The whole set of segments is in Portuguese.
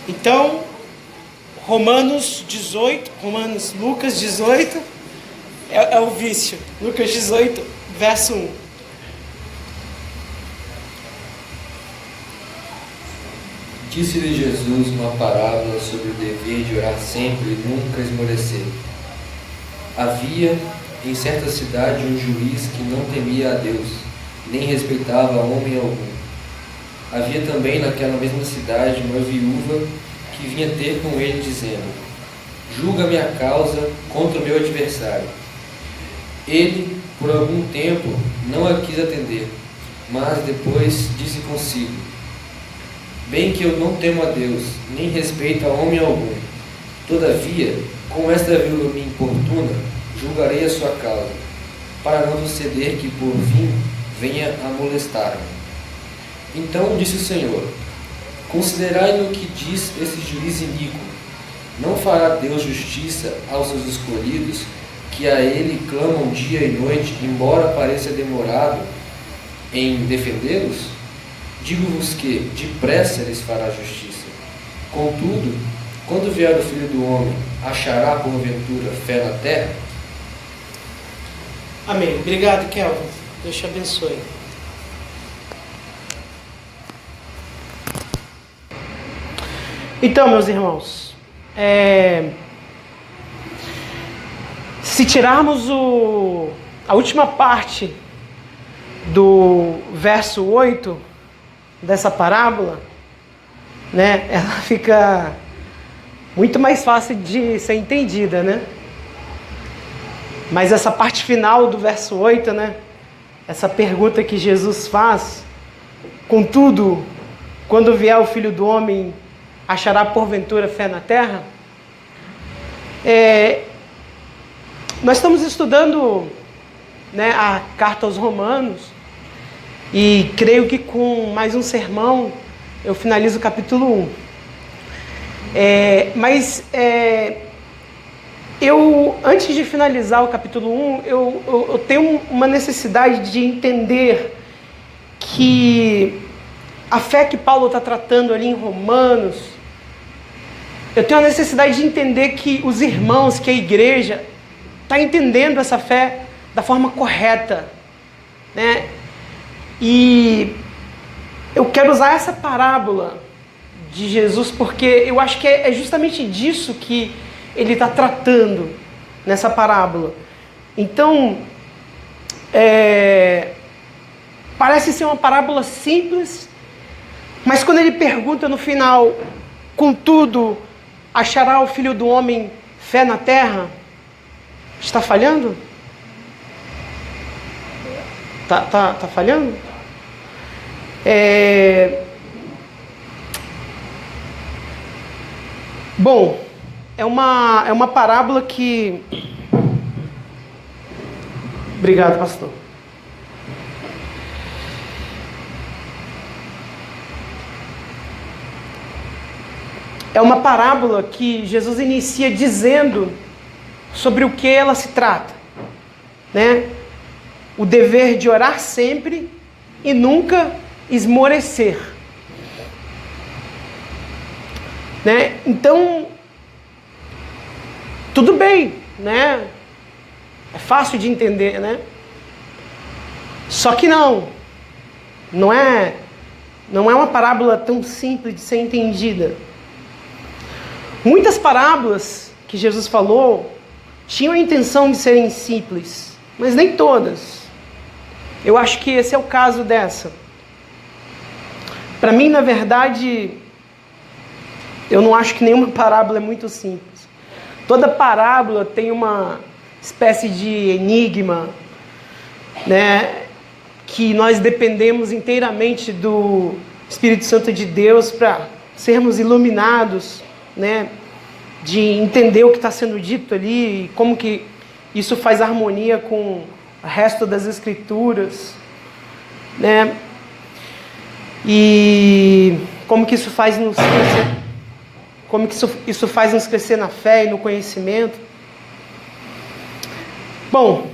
Então, Lucas 18 é o vício. Lucas 18, verso 1. Disse-lhe Jesus uma parábola sobre o dever de orar sempre e nunca esmorecer. Havia em certa cidade um juiz que não temia a Deus, nem respeitava homem algum. Havia também naquela mesma cidade uma viúva que vinha ter com ele dizendo: julga-me a causa contra o meu adversário. Ele, por algum tempo, não a quis atender, mas depois disse consigo: bem que eu não temo a Deus, nem respeito a homem algum. Todavia, como esta viúva me importuna, julgarei a sua causa, para não suceder que por fim venha a molestar-me. Então disse o Senhor: considerai no que diz esse juiz iníquo. Não fará Deus justiça aos seus escolhidos, que a ele clamam dia e noite, embora pareça demorado em defendê-los? Digo-vos que depressa lhes fará justiça. Contudo, quando vier o Filho do Homem, achará porventura fé na terra? Amém. Obrigado, Kelvin. Deus te abençoe. Então, meus irmãos, se tirarmos a última parte do verso 8 dessa parábola, né, ela fica muito mais fácil de ser entendida, né? Mas essa parte final do verso 8, né, essa pergunta que Jesus faz: contudo, quando vier o Filho do Homem, achará porventura fé na terra? Nós estamos estudando, né, a carta aos Romanos, e creio que com mais um sermão eu finalizo o capítulo 1. Eu, antes de finalizar o capítulo 1, eu tenho uma necessidade de entender que a fé que Paulo está tratando ali em Romanos, eu tenho a necessidade de entender que os irmãos, que a igreja está entendendo essa fé da forma correta, né? E eu quero usar essa parábola de Jesus porque eu acho que é justamente disso que ele está tratando nessa parábola. Então, parece ser uma parábola simples, mas quando ele pergunta no final: contudo, achará o Filho do Homem fé na terra? Está falhando? Tá falhando? Bom, é uma parábola que... Obrigado, pastor. É uma parábola que Jesus inicia dizendo sobre o que ela se trata, né? O dever de orar sempre e nunca esmorecer, né? Então, tudo bem, né? É fácil de entender, né? Só que não é uma parábola tão simples de ser entendida. Muitas parábolas que Jesus falou tinham a intenção de serem simples, mas nem todas. Eu acho que esse é o caso dessa. Para mim, na verdade, eu não acho que nenhuma parábola é muito simples. Toda parábola tem uma espécie de enigma, né, que nós dependemos inteiramente do Espírito Santo de Deus para sermos iluminados, né, de entender o que está sendo dito ali, e como que isso faz harmonia com o resto das Escrituras, né, e como que isso faz nos crescer, como que isso faz nos crescer na fé e no conhecimento. Bom,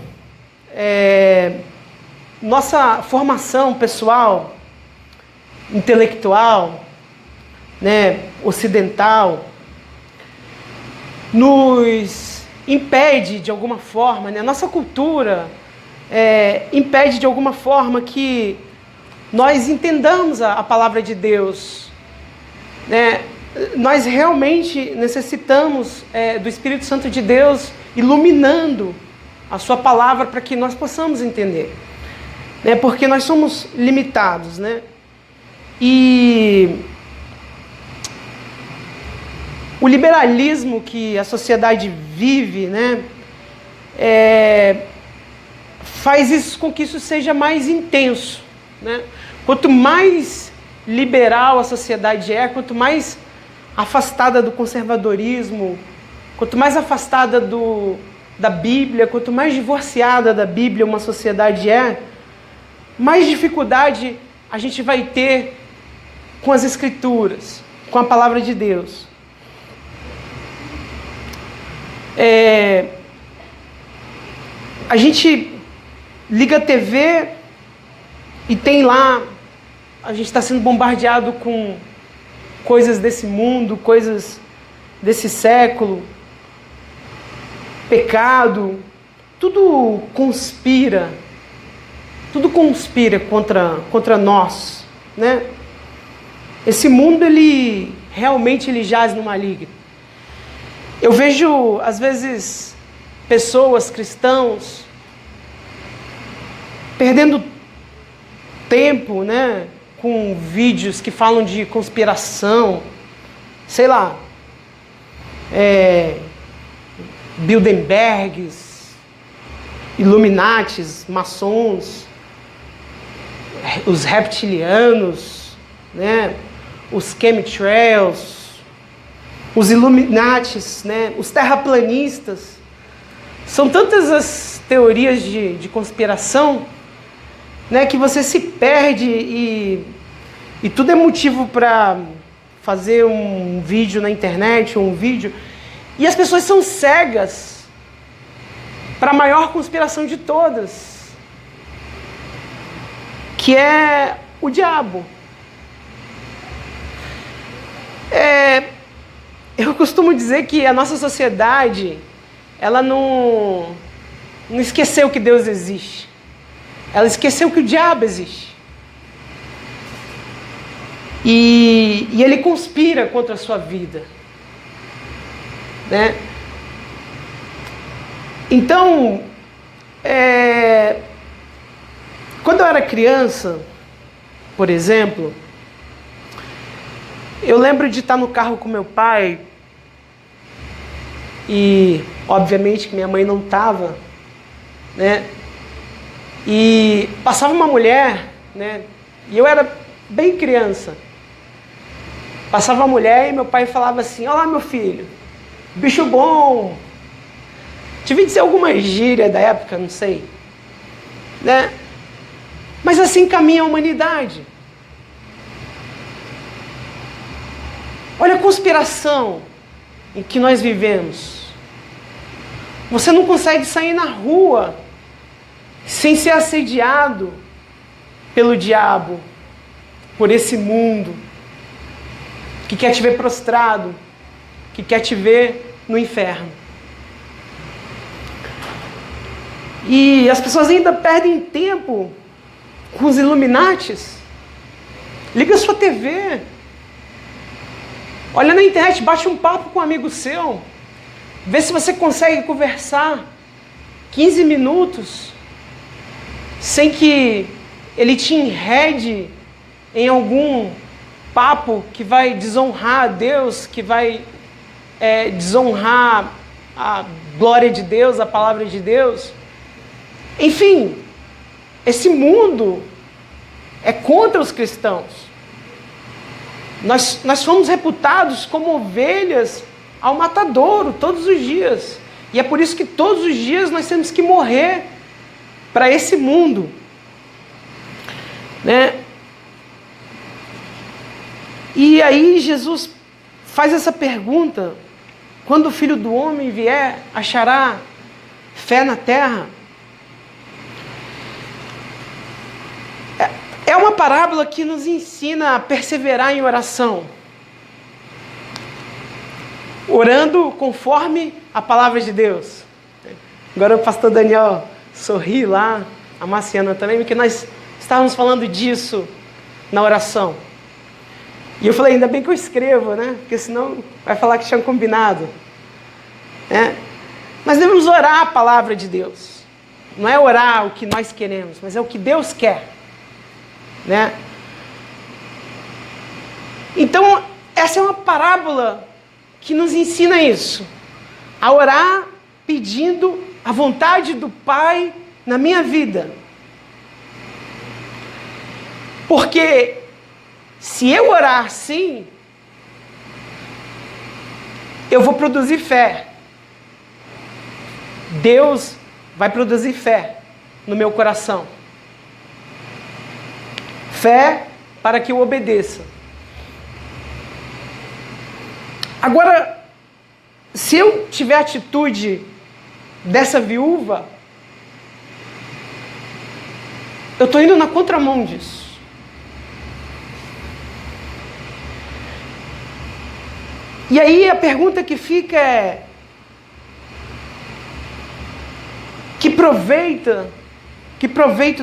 nossa formação pessoal, intelectual, né, ocidental, nos impede de alguma forma, né, a nossa cultura impede de alguma forma que nós entendamos a palavra de Deus, né? Nós realmente necessitamos do Espírito Santo de Deus iluminando a sua palavra para que nós possamos entender, né? Porque nós somos limitados, né? E o liberalismo que a sociedade vive, né, faz isso com que isso seja mais intenso, né? Quanto mais liberal a sociedade quanto mais afastada do conservadorismo, quanto mais afastada da Bíblia, quanto mais divorciada da Bíblia uma sociedade mais dificuldade a gente vai ter com as Escrituras, com a palavra de Deus. A gente liga a TV e tem lá, a gente está sendo bombardeado com coisas desse mundo, coisas desse século, pecado, tudo conspira contra nós, né? Esse mundo, ele realmente jaz no maligno. Eu vejo, às vezes, pessoas, cristãos, perdendo tempo, né, com vídeos que falam de conspiração, sei lá, Bilderbergs, Illuminatis, maçons, os reptilianos, né, os chemtrails, os Illuminatis, né, os terraplanistas. São tantas as teorias de conspiração, né, que você se perde e tudo é motivo para fazer um vídeo na internet, ou um vídeo, e as pessoas são cegas para a maior conspiração de todas, que é o diabo. Eu costumo dizer que a nossa sociedade, ela não esqueceu que Deus existe. Ela esqueceu que o diabo existe. E ele conspira contra a sua vida, né? Então, quando eu era criança, por exemplo, eu lembro de estar no carro com meu pai e, obviamente, que minha mãe não estava, né? E passava uma mulher, né? E eu era bem criança. Passava uma mulher e meu pai falava assim: olha lá, meu filho, bicho bom. Devia dizer alguma gíria da época, não sei, né? Mas assim caminha a humanidade. Olha a conspiração em que nós vivemos. Você não consegue sair na rua sem ser assediado pelo diabo, por esse mundo que quer te ver prostrado, que quer te ver no inferno. E as pessoas ainda perdem tempo com os Illuminatis. Liga a sua TV, olha na internet, bate um papo com um amigo seu, vê se você consegue conversar 15 minutos sem que ele te enrede em algum papo que vai desonrar a Deus, que vai desonrar a glória de Deus, a palavra de Deus. Enfim, esse mundo é contra os cristãos. Nós fomos reputados como ovelhas ao matadouro todos os dias. E é por isso que todos os dias nós temos que morrer para esse mundo, né? E aí Jesus faz essa pergunta: quando o Filho do Homem vier, achará fé na terra? É uma parábola que nos ensina a perseverar em oração. orando conforme a palavra de Deus. Agora o pastor Daniel sorri lá, a Marciana também, porque nós estávamos falando disso na oração. E eu falei, ainda bem que eu escrevo, né? Porque senão vai falar que tinha combinado. Mas devemos orar a palavra de Deus. Não é orar o que nós queremos, mas é o que Deus quer. Né? Então, essa é uma parábola que nos ensina isso. A orar pedindo a vontade do Pai na minha vida. Porque se eu orar assim, eu vou produzir fé. Deus vai produzir fé no meu coração. Fé para que eu obedeça. Agora, se eu tiver a atitude dessa viúva, eu estou indo na contramão disso. E aí a pergunta que fica é: que proveito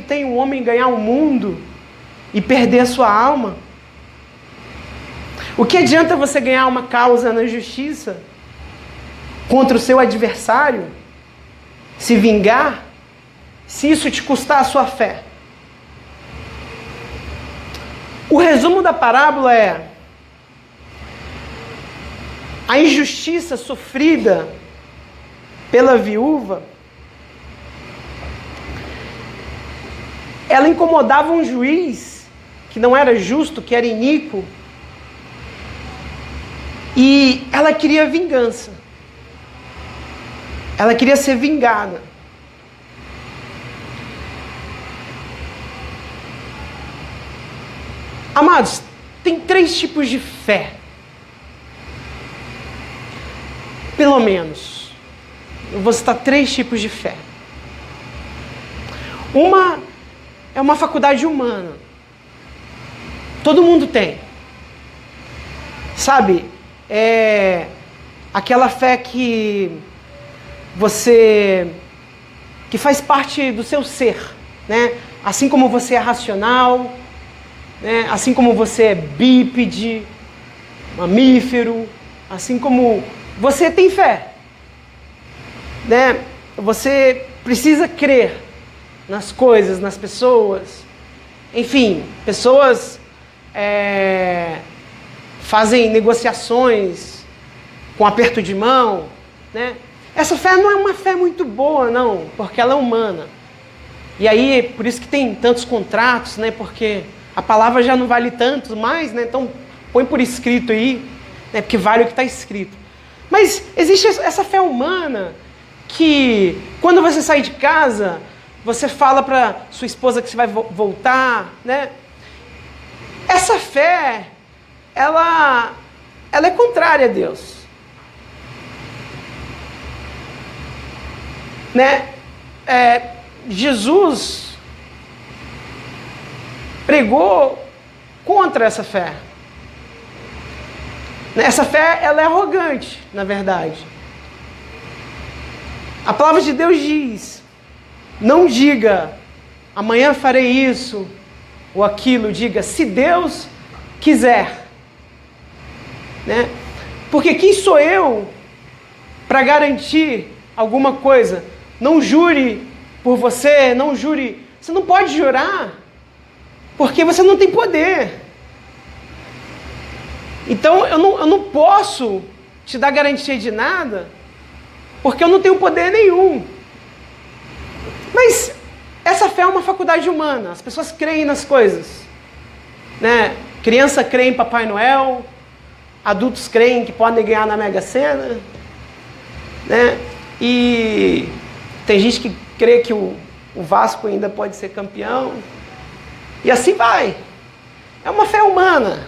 tem um homem ganhar o mundo e perder a sua alma? O que adianta você ganhar uma causa na justiça contra o seu adversário, se vingar, se isso te custar a sua fé? O resumo da parábola é: a injustiça sofrida pela viúva, ela incomodava um juiz que não era justo, que era iníquo, e ela queria vingança. Ela queria ser vingada. Amados, tem 3 tipos de fé. Pelo menos. Eu vou citar 3 tipos de fé. Uma é uma faculdade humana. Todo mundo tem. Sabe? É aquela fé que faz parte do seu ser, né? Assim como você é racional, né? Assim como você é bípede, mamífero, assim como você tem fé, né? Você precisa crer nas coisas, nas pessoas. Enfim, pessoas fazem negociações com aperto de mão, né? Essa fé não é uma fé muito boa, não, porque ela é humana. E aí, por isso que tem tantos contratos, né? Porque a palavra já não vale tanto mais, né? Então, põe por escrito aí, né? Porque vale o que está escrito. Mas existe essa fé humana que, quando você sai de casa, você fala para sua esposa que você vai voltar, né? Essa fé, ela é contrária a Deus. Né? Jesus pregou contra essa fé. Essa fé, ela é arrogante, na verdade. A palavra de Deus diz: não diga, amanhã farei isso ou aquilo. Diga, se Deus quiser. Né? Porque quem sou eu para garantir alguma coisa? Não jure por você, não jure. Você não pode jurar, porque você não tem poder. Então eu não posso te dar garantia de nada, porque eu não tenho poder nenhum. Mas essa fé é uma faculdade humana. As pessoas creem nas coisas, né? Criança crê em Papai Noel, adultos creem que podem ganhar na Mega Sena, né? E tem gente que crê que o Vasco ainda pode ser campeão. E assim vai. É uma fé humana.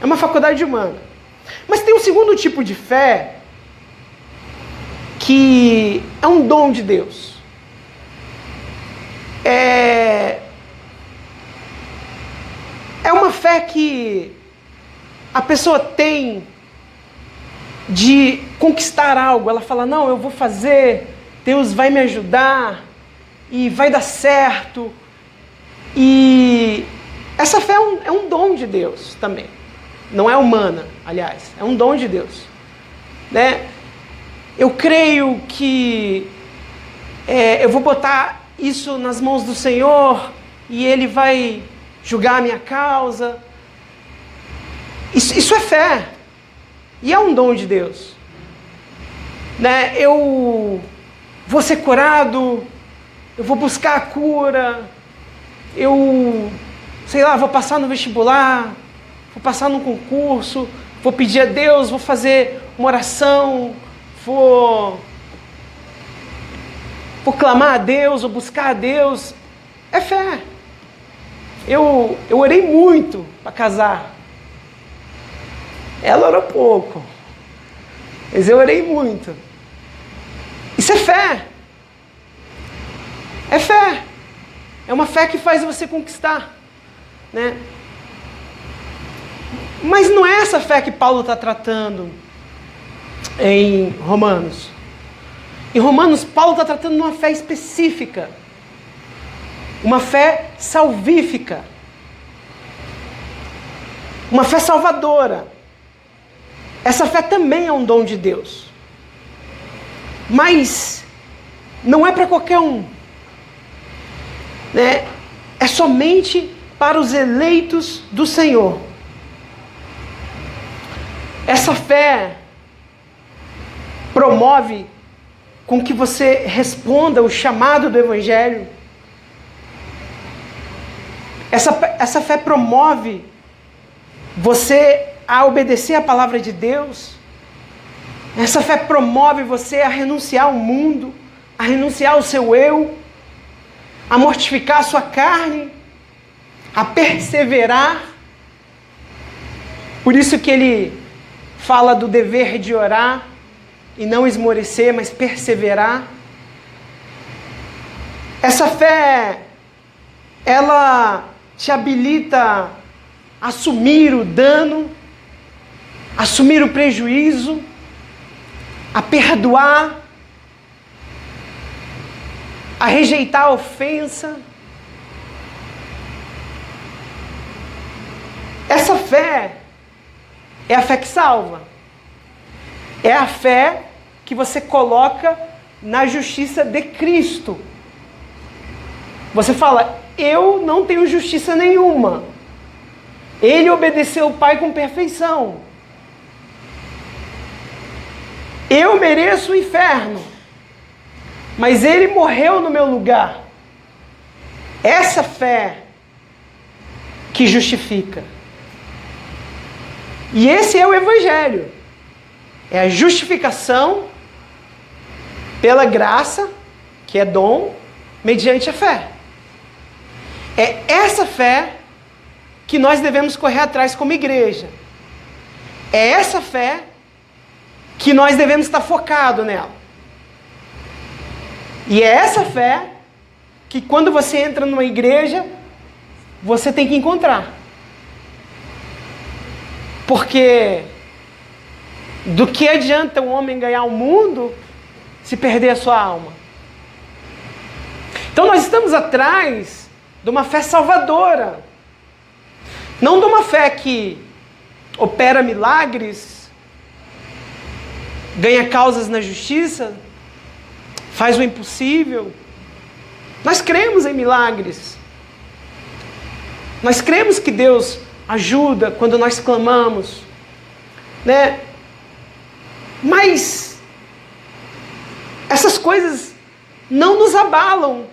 É uma faculdade humana. Mas tem um segundo tipo de fé que é um dom de Deus. É uma fé que a pessoa tem de conquistar algo. Ela fala, não, eu vou fazer, Deus vai me ajudar, e vai dar certo. E essa fé é um dom de Deus também. Não é humana, aliás, é um dom de Deus. Né? Eu creio que eu vou botar isso nas mãos do Senhor e Ele vai julgar a minha causa. Isso é fé. E é um dom de Deus. Né? Eu vou ser curado, eu vou buscar a cura, eu, sei lá, vou passar no vestibular, vou passar num concurso, vou pedir a Deus, vou fazer uma oração, vou clamar a Deus, vou buscar a Deus. É fé. Eu orei muito para casar. Ela orou pouco, mas eu orei muito. Isso é fé. É fé. É uma fé que faz você conquistar, né? Mas não é essa fé que Paulo está tratando em Romanos. Em Romanos, Paulo está tratando de uma fé específica. Uma fé salvífica. Uma fé salvadora. Essa fé também é um dom de Deus. Mas não é para qualquer um. Né? É somente para os eleitos do Senhor. Essa fé promove com que você responda o chamado do Evangelho. Essa fé promove você a obedecer a palavra de Deus. Essa fé promove você a renunciar ao mundo, a renunciar ao seu eu, a mortificar a sua carne, a perseverar. Por isso que ele fala do dever de orar e não esmorecer, mas perseverar. Essa fé, ela te habilita a assumir o dano, assumir o prejuízo, a perdoar, a rejeitar a ofensa. Essa fé é a fé que salva. É a fé que você coloca na justiça de Cristo. Você fala, eu não tenho justiça nenhuma. Ele obedeceu o Pai com perfeição. Eu mereço o inferno, mas Ele morreu no meu lugar. Essa fé que justifica. E esse é o Evangelho. É a justificação pela graça, que é dom, mediante a fé. É essa fé que nós devemos correr atrás como igreja. É essa fé que nós devemos estar focados nela. E é essa fé que quando você entra numa igreja, você tem que encontrar. Porque do que adianta um homem ganhar o mundo se perder a sua alma? Então nós estamos atrás de uma fé salvadora. Não de uma fé que opera milagres, ganha causas na justiça, faz o impossível. Nós cremos em milagres. Nós cremos que Deus ajuda quando nós clamamos, né? Mas essas coisas não nos abalam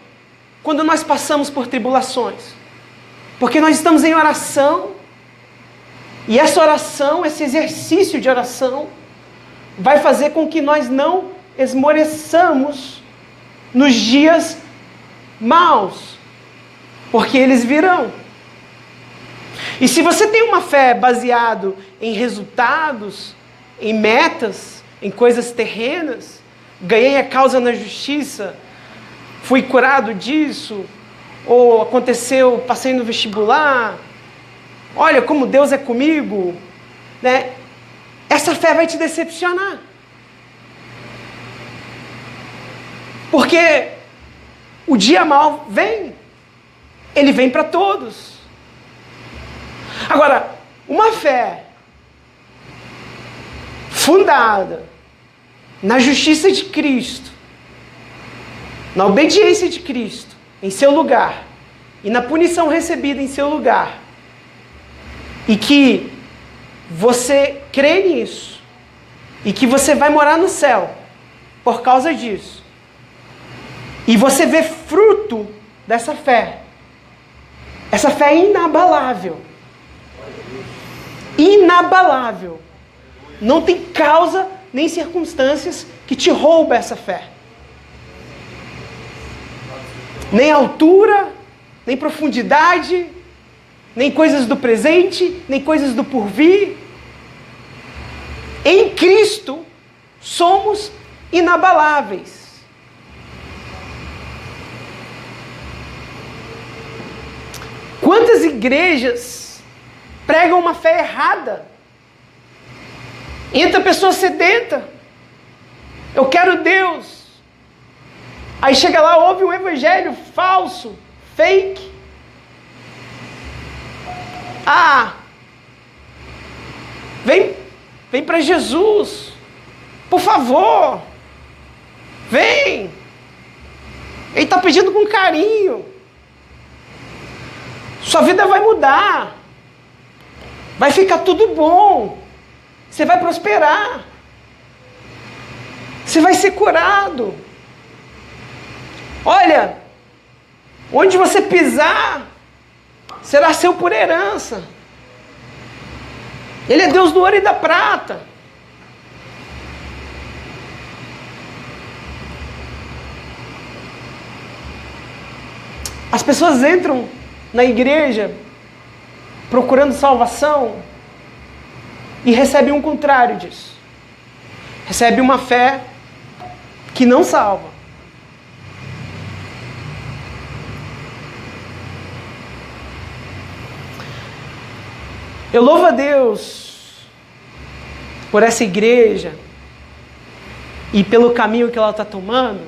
quando nós passamos por tribulações, porque nós estamos em oração, e essa oração, esse exercício de oração, vai fazer com que nós não esmoreçamos nos dias maus, porque eles virão. E se você tem uma fé baseada em resultados, em metas, em coisas terrenas, ganhei a causa na justiça, fui curado disso, ou aconteceu, passei no vestibular, olha como Deus é comigo, né? Essa essa fé vai te decepcionar. Porque o dia mau vem. Ele vem para todos. Agora, uma fé fundada na justiça de Cristo, na obediência de Cristo, em seu lugar, e na punição recebida em seu lugar, e que você crê nisso, e que você vai morar no céu por causa disso, e você vê fruto dessa fé, essa fé é inabalável. Inabalável. Não tem causa nem circunstâncias que te roubem essa fé. Nem altura, nem profundidade, nem coisas do presente, nem coisas do porvir. Em Cristo somos inabaláveis. Quantas igrejas pregam uma fé errada? Entra pessoa sedenta. Eu quero Deus. Aí chega lá, ouve um evangelho falso, fake. Vem para Jesus. Por favor. Vem. Ele está pedindo com carinho. Sua vida vai mudar. Vai ficar tudo bom. Você vai prosperar. Você vai ser curado. Olha, onde você pisar, será seu por herança. Ele é Deus do ouro e da prata. As pessoas entram na igreja procurando salvação e recebem um contrário disso. Recebem uma fé que não salva. Eu louvo a Deus por essa igreja e pelo caminho que ela está tomando.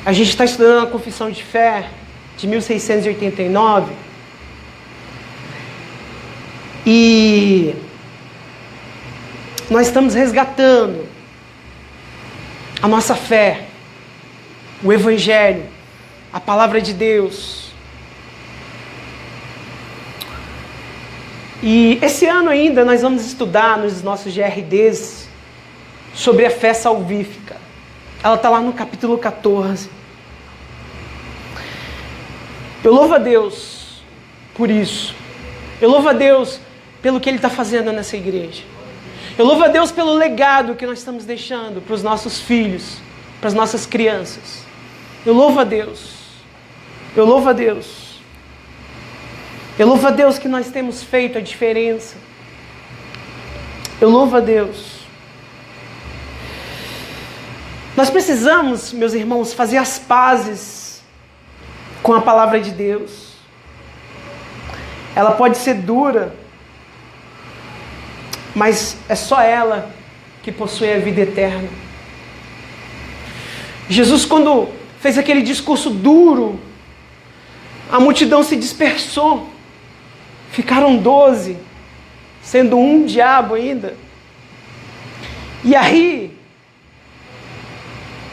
A gente está estudando a Confissão de Fé de 1689 e nós estamos resgatando a nossa fé, o Evangelho, a Palavra de Deus. E esse ano ainda nós vamos estudar nos nossos GRDs sobre a fé salvífica. Ela está lá no capítulo 14. Eu louvo a Deus por isso. Eu louvo a Deus pelo que Ele está fazendo nessa igreja. Eu louvo a Deus pelo legado que nós estamos deixando para os nossos filhos, para as nossas crianças. Eu louvo a Deus. Eu louvo a Deus. Eu louvo a Deus que nós temos feito a diferença. Eu louvo a Deus. Nós precisamos, meus irmãos, fazer as pazes com a palavra de Deus. Ela pode ser dura, mas é só ela que possui a vida eterna. Jesus, quando fez aquele discurso duro, a multidão se dispersou. Ficaram 12, sendo um diabo ainda. E aí,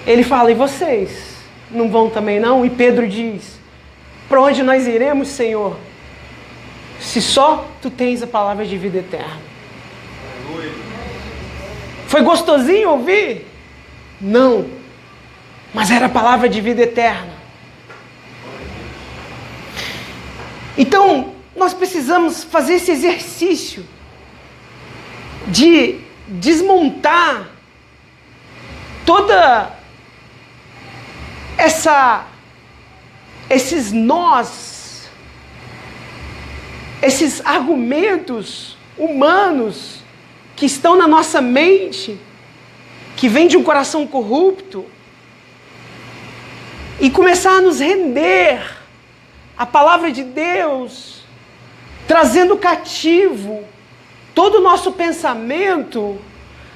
ele fala, e vocês? Não vão também não? E Pedro diz, para onde nós iremos, Senhor? Se só Tu tens a palavra de vida eterna. Foi gostosinho ouvir? Não. Mas era a palavra de vida eterna. Então, nós precisamos fazer esse exercício de desmontar toda esses nós, esses argumentos humanos que estão na nossa mente, que vêm de um coração corrupto, e começar a nos render à palavra de Deus, trazendo cativo todo o nosso pensamento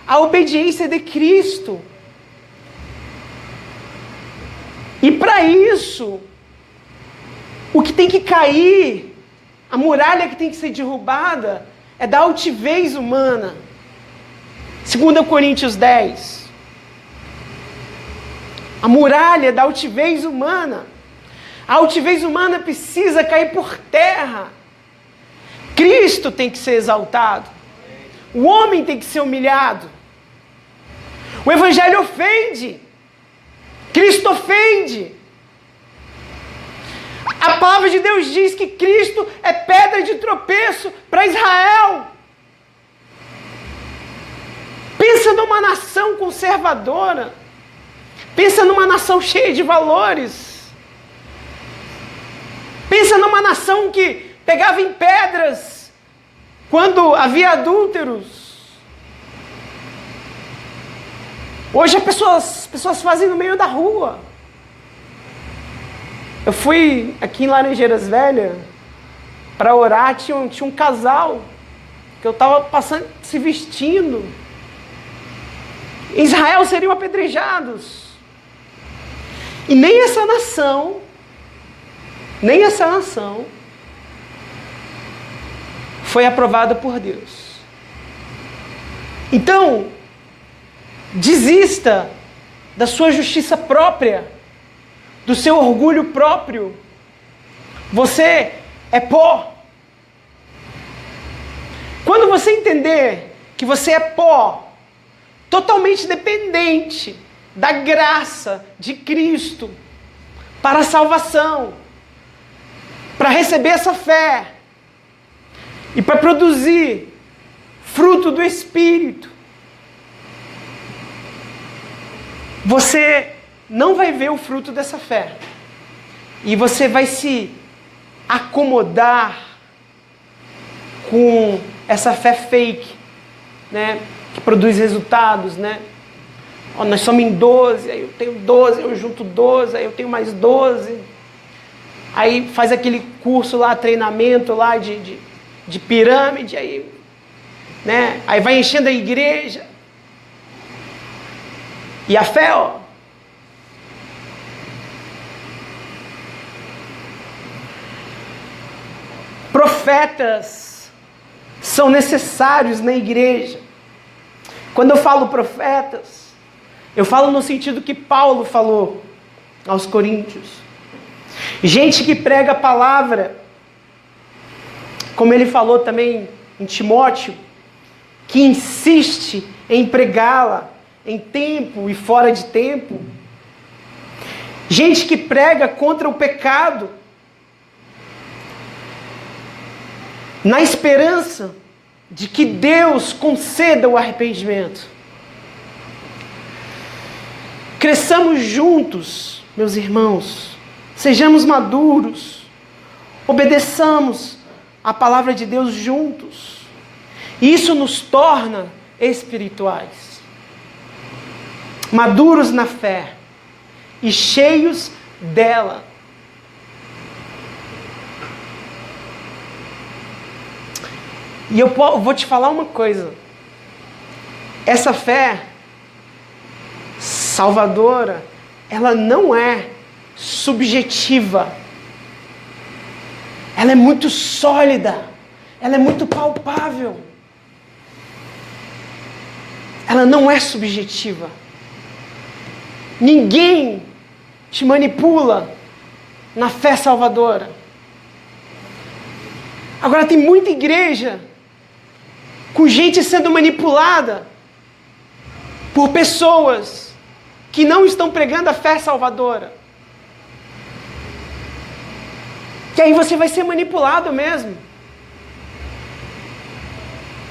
à obediência de Cristo. E para isso, o que tem que cair, a muralha que tem que ser derrubada, é da altivez humana. 2 Coríntios 10. A muralha da altivez humana. A altivez humana precisa cair por terra. Cristo tem que ser exaltado. O homem tem que ser humilhado. O Evangelho ofende. Cristo ofende. A palavra de Deus diz que Cristo é pedra de tropeço para Israel. Pensa numa nação conservadora. Pensa numa nação cheia de valores. Pensa numa nação que pegava em pedras quando havia adúlteros. Hoje as pessoas fazem no meio da rua. Eu fui aqui em Laranjeiras Velhas para orar, tinha um casal que eu estava passando, se vestindo. Em Israel seriam apedrejados. E nem essa nação foi aprovada por Deus. Então, desista da sua justiça própria, do seu orgulho próprio. Você é pó. Quando você entender que você é pó, totalmente dependente da graça de Cristo para a salvação, para receber essa fé e para produzir fruto do Espírito, você não vai ver o fruto dessa fé. E você vai se acomodar com essa fé fake, né? Que produz resultados, né? Ó, nós somos em 12, aí eu tenho 12, eu junto 12, aí eu tenho mais 12. Aí faz aquele curso lá, treinamento lá de pirâmide, aí, né? Aí vai enchendo a igreja. E a fé, ó. Profetas são necessários na igreja. Quando eu falo profetas, eu falo no sentido que Paulo falou aos Coríntios. Gente que prega a palavra, como ele falou também em Timóteo, que insiste em pregá-la em tempo e fora de tempo. Gente que prega contra o pecado, na esperança de que Deus conceda o arrependimento. Cresçamos juntos, meus irmãos, sejamos maduros, obedeçamos a palavra de Deus juntos. Isso nos torna espirituais, maduros na fé e cheios dela. E eu vou te falar uma coisa. Essa fé salvadora, ela não é subjetiva. Ela é muito sólida. Ela é muito palpável. Ela não é subjetiva. Ninguém te manipula na fé salvadora. Agora tem muita igreja com gente sendo manipulada por pessoas que não estão pregando a fé salvadora. Que aí você vai ser manipulado mesmo.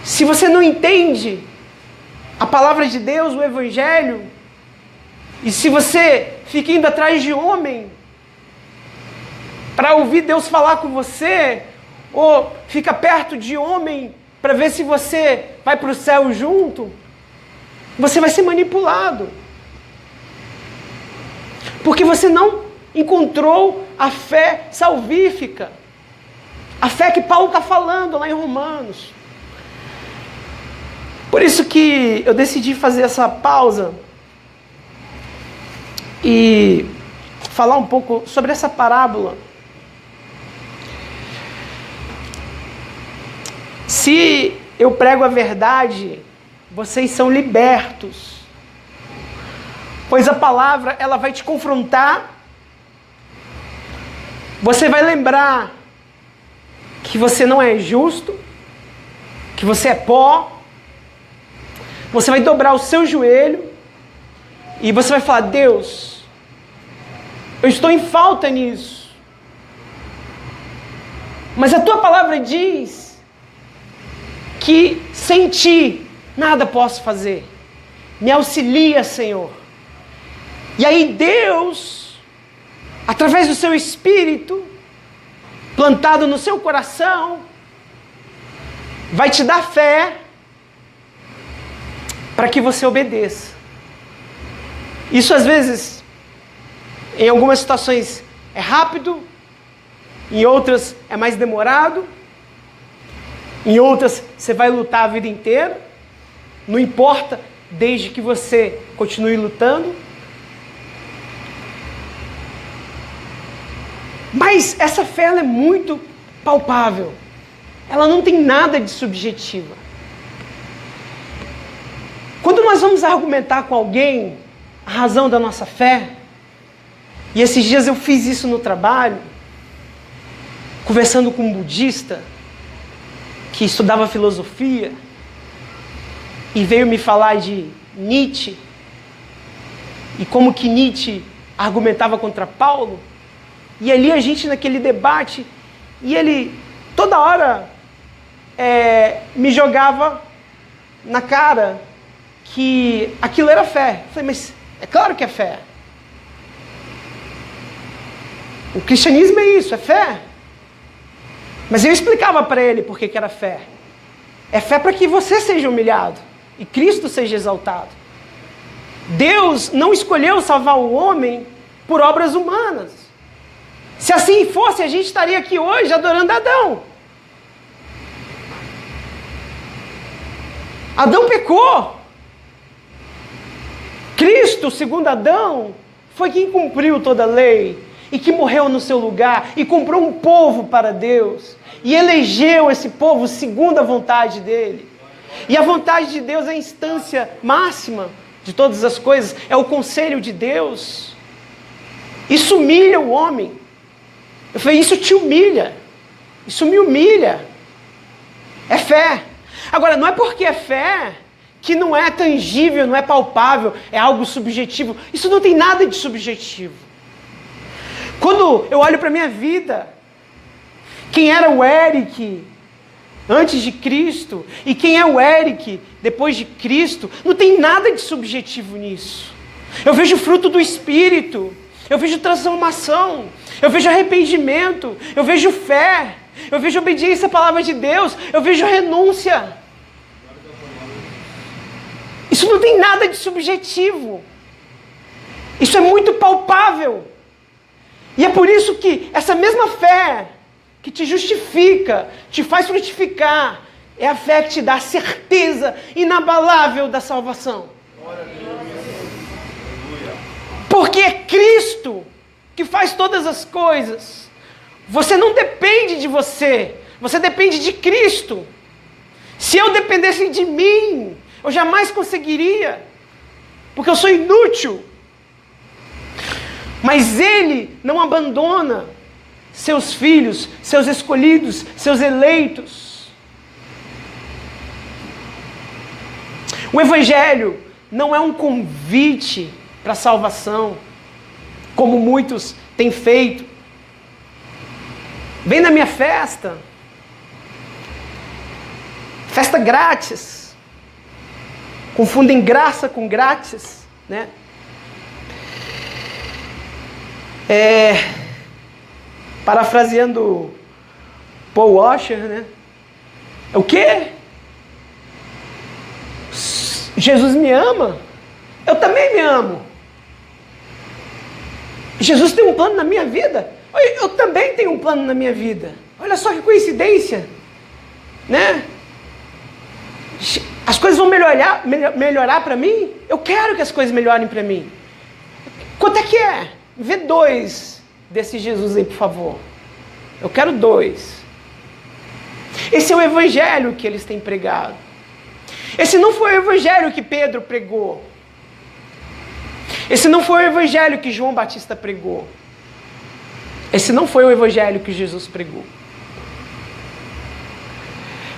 Se você não entende a palavra de Deus, o Evangelho, e se você fica indo atrás de homem para ouvir Deus falar com você, ou fica perto de homem para ver se você vai para o céu junto, você vai ser manipulado. Porque você não encontrou a fé salvífica. A fé que Paulo está falando lá em Romanos. Por isso que eu decidi fazer essa pausa e falar um pouco sobre essa parábola. Se eu prego a verdade, vocês são libertos. Pois a palavra, ela vai te confrontar. Você vai lembrar que você não é justo, que você é pó. Você vai dobrar o seu joelho e você vai falar: Deus, eu estou em falta nisso. Mas a tua palavra diz que sem ti nada posso fazer. Me auxilia, Senhor. E aí Deus, através do seu Espírito, plantado no seu coração, vai te dar fé para que você obedeça. Isso às vezes, em algumas situações é rápido, em outras é mais demorado, em outras você vai lutar a vida inteira, não importa, desde que você continue lutando. Mas essa fé, ela é muito palpável, ela não tem nada de subjetiva. Quando nós vamos argumentar com alguém a razão da nossa fé, e esses dias eu fiz isso no trabalho, conversando com um budista que estudava filosofia e veio me falar de Nietzsche e como que Nietzsche argumentava contra Paulo. E ali a gente naquele debate, e ele toda hora me jogava na cara que aquilo era fé. Eu falei: mas é claro que é fé. O cristianismo é isso, é fé. Mas eu explicava para ele por que era fé. É fé para que você seja humilhado e Cristo seja exaltado. Deus não escolheu salvar o homem por obras humanas. Se assim fosse, a gente estaria aqui hoje adorando Adão. Adão pecou. Cristo, segundo Adão, foi quem cumpriu toda a lei e que morreu no seu lugar e comprou um povo para Deus e elegeu esse povo segundo a vontade dele. E a vontade de Deus é a instância máxima de todas as coisas, é o conselho de Deus. Isso humilha o homem. Eu falei: isso te humilha, isso me humilha. É fé. Agora, não é porque é fé que não é tangível, não é palpável, é algo subjetivo. Isso não tem nada de subjetivo. Quando eu olho para a minha vida, quem era o Eric antes de Cristo e quem é o Eric depois de Cristo, não tem nada de subjetivo nisso. Eu vejo fruto do Espírito, eu vejo transformação, eu vejo arrependimento, eu vejo fé, eu vejo obediência à palavra de Deus, eu vejo renúncia. Isso não tem nada de subjetivo. Isso é muito palpável. E é por isso que essa mesma fé que te justifica, te faz frutificar, é a fé que te dá a certeza inabalável da salvação. Porque é Cristo que faz todas as coisas. Você não depende de você, você depende de Cristo. Se eu dependesse de mim, eu jamais conseguiria, porque eu sou inútil. Mas Ele não abandona seus filhos, seus escolhidos, seus eleitos. O Evangelho não é um convite para a salvação, como muitos têm feito. Vem na minha festa, festa grátis, confundem graça com grátis, né? Parafraseando Paul Washer, né? O quê? Jesus me ama? Eu também me amo. Jesus tem um plano na minha vida? Eu também tenho um plano na minha vida. Olha só que coincidência, né? As coisas vão melhorar para mim? Eu quero que as coisas melhorem para mim. Quanto é que é? Vê 2 desse Jesus aí, por favor. Eu quero 2. Esse é o evangelho que eles têm pregado. Esse não foi o evangelho que Pedro pregou. Esse não foi o evangelho que João Batista pregou. Esse não foi o evangelho que Jesus pregou.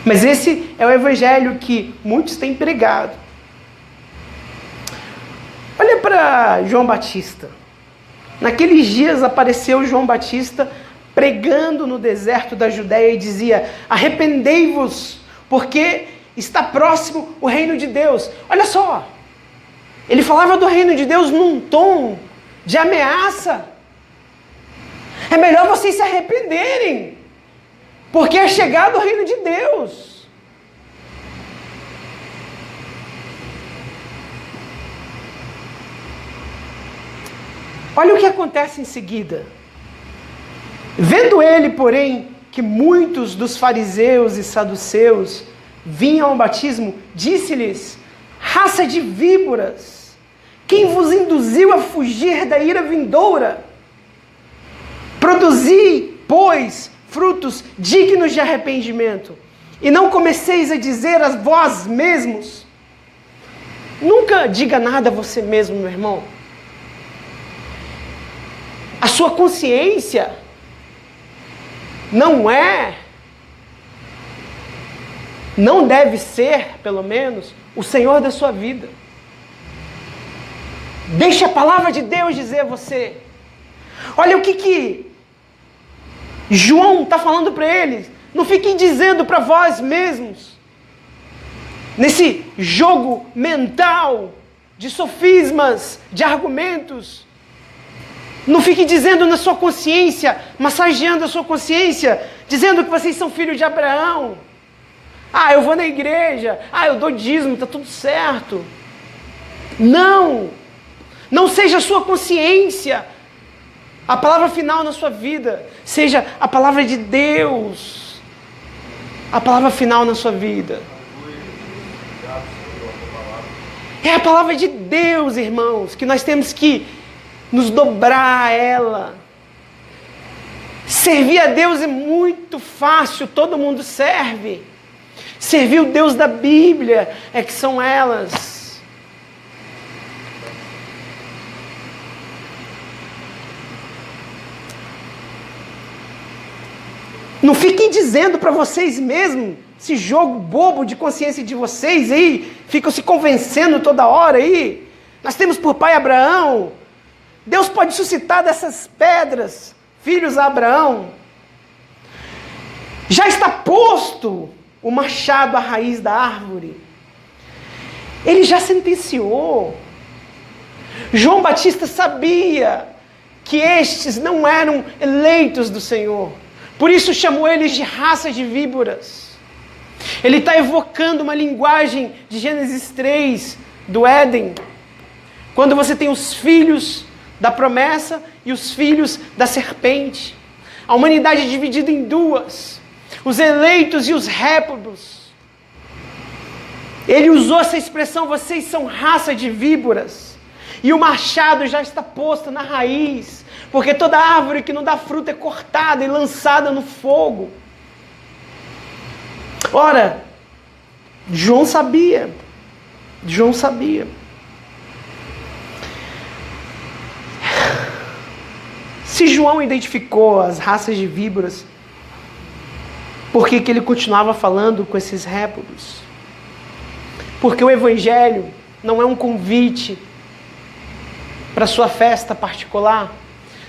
Mas esse é o evangelho que muitos têm pregado. Olha para João Batista. Naqueles dias apareceu João Batista pregando no deserto da Judéia e dizia: arrependei-vos, porque está próximo o reino de Deus. Olha só, ele falava do reino de Deus num tom de ameaça. É melhor vocês se arrependerem, porque é chegado o reino de Deus. Olha o que acontece em seguida. Vendo ele, porém, que muitos dos fariseus e saduceus vinham ao batismo, disse-lhes: raça de víboras, quem vos induziu a fugir da ira vindoura? Produzi, pois, frutos dignos de arrependimento, e não comeceis a dizer a vós mesmos. Nunca diga nada a você mesmo, meu irmão. A sua consciência não deve ser, pelo menos, o Senhor da sua vida. Deixe a palavra de Deus dizer a você. Olha o que João está falando para eles. Não fiquem dizendo para vós mesmos, nesse jogo mental de sofismas, de argumentos. Não fique dizendo na sua consciência, massageando a sua consciência, dizendo que vocês são filhos de Abraão. Ah, eu vou na igreja. Ah, eu dou dízimo, está tudo certo. Não. Não seja a sua consciência a palavra final na sua vida. Seja a palavra de Deus a palavra final na sua vida. É a palavra de Deus, irmãos, que nós temos que nos dobrar a ela. Servir a Deus é muito fácil, todo mundo serve. Servir o Deus da Bíblia é que são elas. Não fiquem dizendo para vocês mesmos, esse jogo bobo de consciência de vocês aí, ficam se convencendo toda hora aí. Nós temos por pai Abraão. Deus pode suscitar dessas pedras filhos a Abraão. Já está posto o machado à raiz da árvore. Ele já sentenciou. João Batista sabia que estes não eram eleitos do Senhor. Por isso chamou eles de raça de víboras. Ele está evocando uma linguagem de Gênesis 3, do Éden. Quando você tem os filhos da promessa e os filhos da serpente. A humanidade é dividida em duas. Os eleitos e os réprobos. Ele usou essa expressão: vocês são raça de víboras. E o machado já está posto na raiz. Porque toda árvore que não dá fruto é cortada e lançada no fogo. Ora, João sabia. Se João identificou as raças de víboras, por que ele continuava falando com esses réprobos? Porque o Evangelho não é um convite para sua festa particular,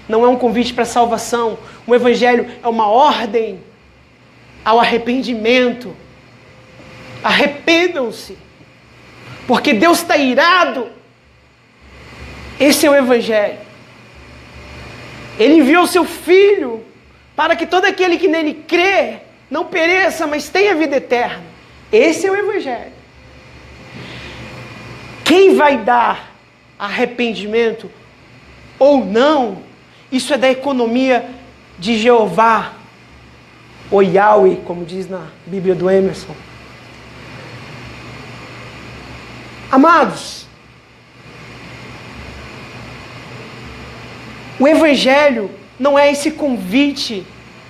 não é um convite para salvação. O Evangelho é uma ordem ao arrependimento. Arrependam-se, porque Deus está irado. Esse é o Evangelho. Ele enviou seu Filho para que todo aquele que nele crê não pereça, mas tenha vida eterna. Esse é o Evangelho. Quem vai dar arrependimento ou não, isso é da economia de Jeová, ou Yahweh, como diz na Bíblia do Emerson. Amados, o Evangelho não é esse convite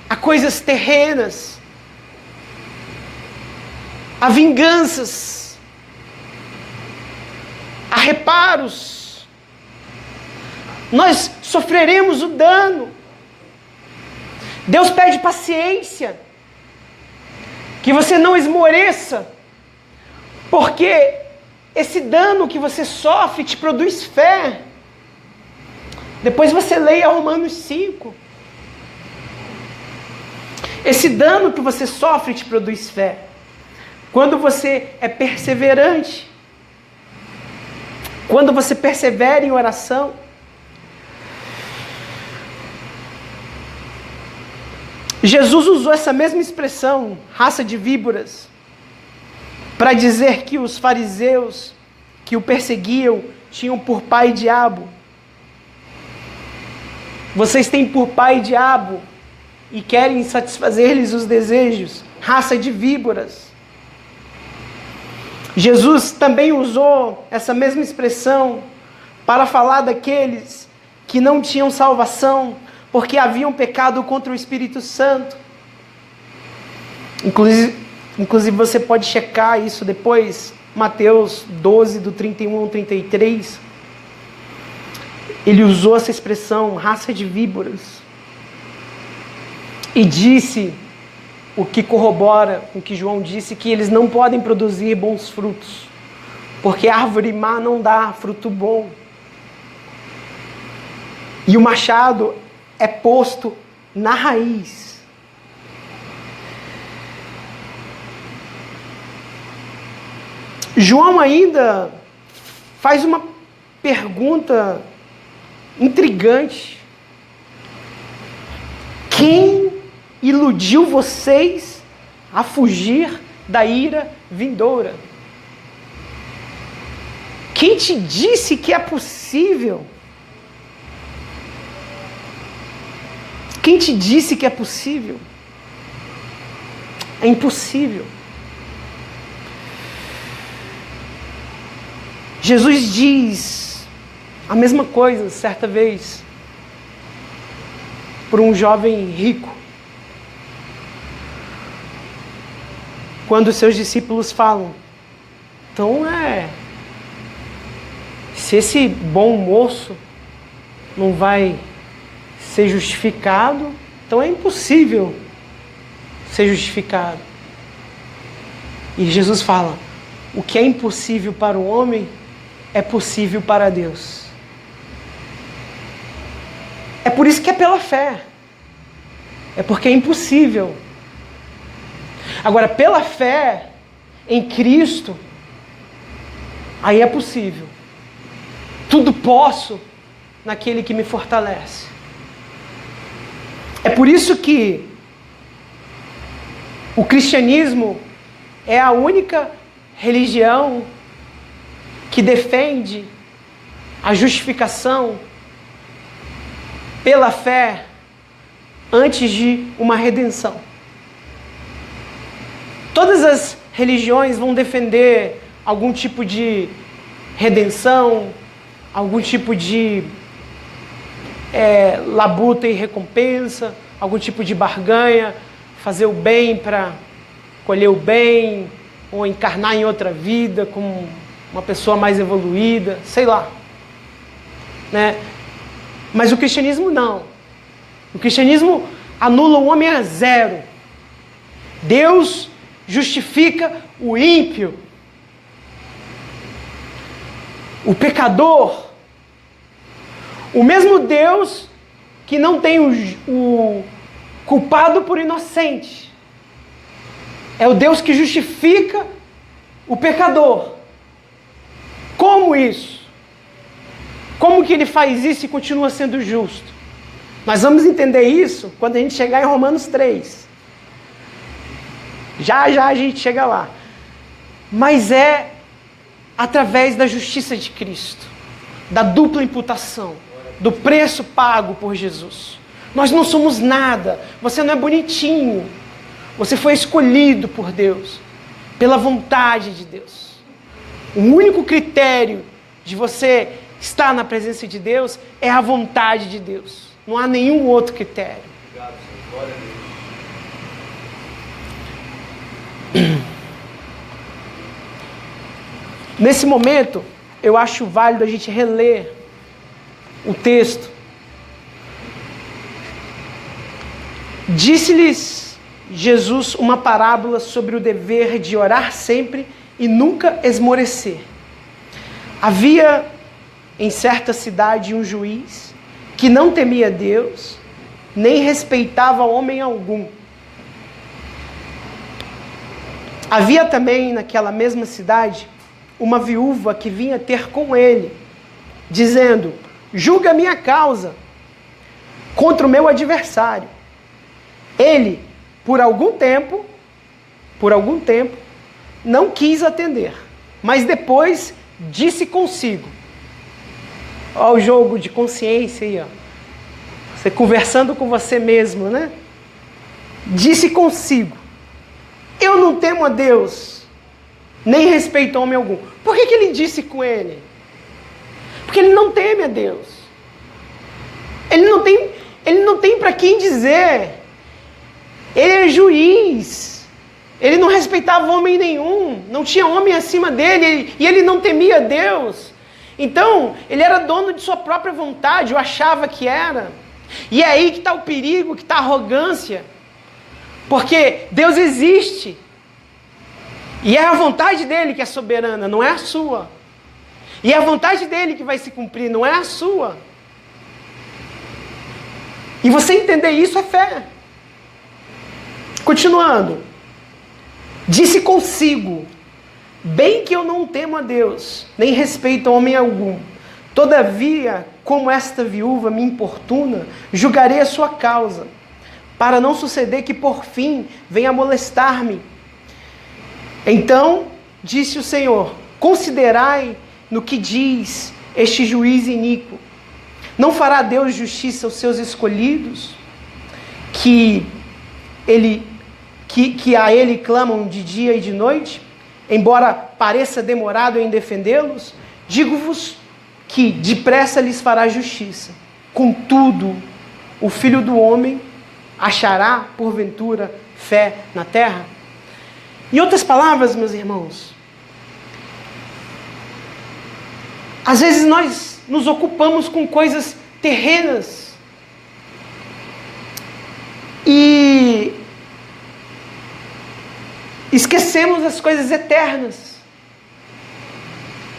a coisas terrenas, a vinganças, a reparos. Nós sofreremos o dano. Deus pede paciência, que você não esmoreça, porque esse dano que você sofre te produz fé. Depois você leia Romanos 5. Esse dano que você sofre te produz fé. Quando você é perseverante, quando você persevera em oração, Jesus usou essa mesma expressão, raça de víboras, para dizer que os fariseus que o perseguiam tinham por pai diabo. Vocês têm por pai diabo e querem satisfazer-lhes os desejos, raça de víboras. Jesus também usou essa mesma expressão para falar daqueles que não tinham salvação, porque haviam pecado contra o Espírito Santo. Inclusive você pode checar isso depois, Mateus 12, do 31 ao 33. Ele usou essa expressão, raça de víboras, e disse, o que corrobora com o que João disse, que eles não podem produzir bons frutos, porque árvore má não dá fruto bom. E o machado é posto na raiz. João ainda faz uma pergunta intrigante. Quem iludiu vocês a fugir da ira vindoura? Quem te disse que é possível? Quem te disse que é possível? É impossível. Jesus diz a mesma coisa, certa vez, por um jovem rico. Quando seus discípulos falam, então se esse bom moço não vai ser justificado, então é impossível ser justificado. E Jesus fala, o que é impossível para o homem é possível para Deus. É por isso que é pela fé. É porque é impossível. Agora, pela fé em Cristo, aí é possível. Tudo posso naquele que me fortalece. É por isso que o cristianismo é a única religião que defende a justificação pela fé antes de uma redenção. Todas as religiões vão defender algum tipo de redenção, algum tipo de labuta e recompensa, algum tipo de barganha, fazer o bem para colher o bem, ou encarnar em outra vida como uma pessoa mais evoluída, sei lá. Né? Mas o cristianismo não. O cristianismo anula o homem a zero. Deus justifica o ímpio, o pecador. O mesmo Deus que não tem o culpado por inocente. É o Deus que justifica o pecador. Como isso? Como que ele faz isso e continua sendo justo? Nós vamos entender isso quando a gente chegar em Romanos 3. Já a gente chega lá. Mas é através da justiça de Cristo, da dupla imputação, do preço pago por Jesus. Nós não somos nada. Você não é bonitinho. Você foi escolhido por Deus, pela vontade de Deus. O único critério de você estar na presença de Deus é a vontade de Deus. Não há nenhum outro critério. Obrigado, Senhor. Glória a Deus. Nesse momento, eu acho válido a gente reler o texto. Disse-lhes Jesus uma parábola sobre o dever de orar sempre e nunca esmorecer. Havia em certa cidade um juiz que não temia Deus, nem respeitava homem algum. Havia também naquela mesma cidade uma viúva que vinha ter com ele, dizendo: julga a minha causa contra o meu adversário. Ele, por algum tempo, não quis atender, mas depois disse consigo. Olha o jogo de consciência aí, ó. Você conversando com você mesmo, né? Disse consigo: eu não temo a Deus, nem respeito homem algum. Por que ele disse com ele? Porque ele não teme a Deus. Ele não tem para quem dizer. Ele é juiz. Ele não respeitava homem nenhum. Não tinha homem acima dele. E ele não temia Deus. Então, ele era dono de sua própria vontade. Eu achava que era. E é aí que está o perigo, que está a arrogância. Porque Deus existe. E é a vontade dele que é soberana, não é a sua. E é a vontade dele que vai se cumprir, não é a sua. E você entender isso é fé. Continuando. Disse consigo: bem que eu não temo a Deus, nem respeito a homem algum. Todavia, como esta viúva me importuna, julgarei a sua causa, para não suceder que por fim venha molestar-me. Então disse o Senhor: considerai no que diz este juiz iníquo. Não fará Deus justiça aos seus escolhidos, que a Ele clamam de dia e de noite, embora pareça demorado em defendê-los? Digo-vos que depressa lhes fará justiça. Contudo, o Filho do Homem achará, porventura, fé na terra? Em outras palavras, meus irmãos, às vezes nós nos ocupamos com coisas terrenas e esquecemos as coisas eternas.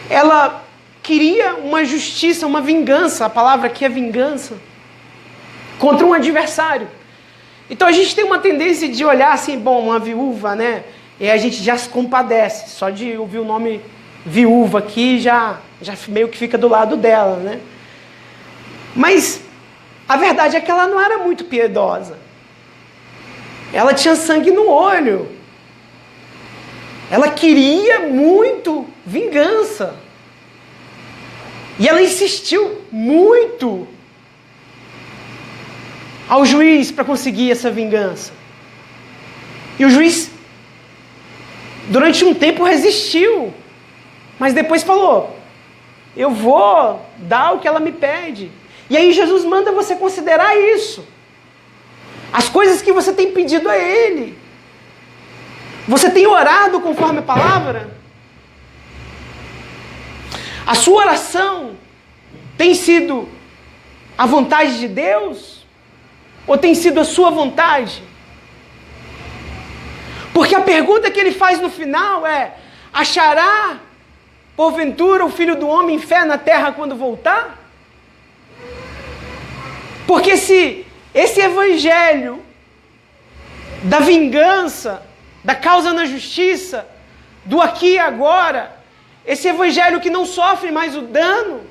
Ela queria uma justiça, uma vingança, a palavra aqui é vingança, contra um adversário. Então a gente tem uma tendência de olhar assim, bom, uma viúva, né? E a gente já se compadece, só de ouvir o nome viúva aqui, já meio que fica do lado dela, né? Mas a verdade é que ela não era muito piedosa. Ela tinha sangue no olho. Ela queria muito vingança. E ela insistiu muito ao juiz para conseguir essa vingança. E o juiz, durante um tempo, resistiu. Mas depois falou: eu vou dar o que ela me pede. E aí Jesus manda você considerar isso. As coisas que você tem pedido a Ele. Você tem orado conforme a palavra? A sua oração tem sido a vontade de Deus? Ou tem sido a sua vontade? Porque a pergunta que ele faz no final é: achará porventura o Filho do Homem fé na terra quando voltar? Porque se esse evangelho da vingança, da causa na justiça, do aqui e agora, esse evangelho que não sofre mais o dano,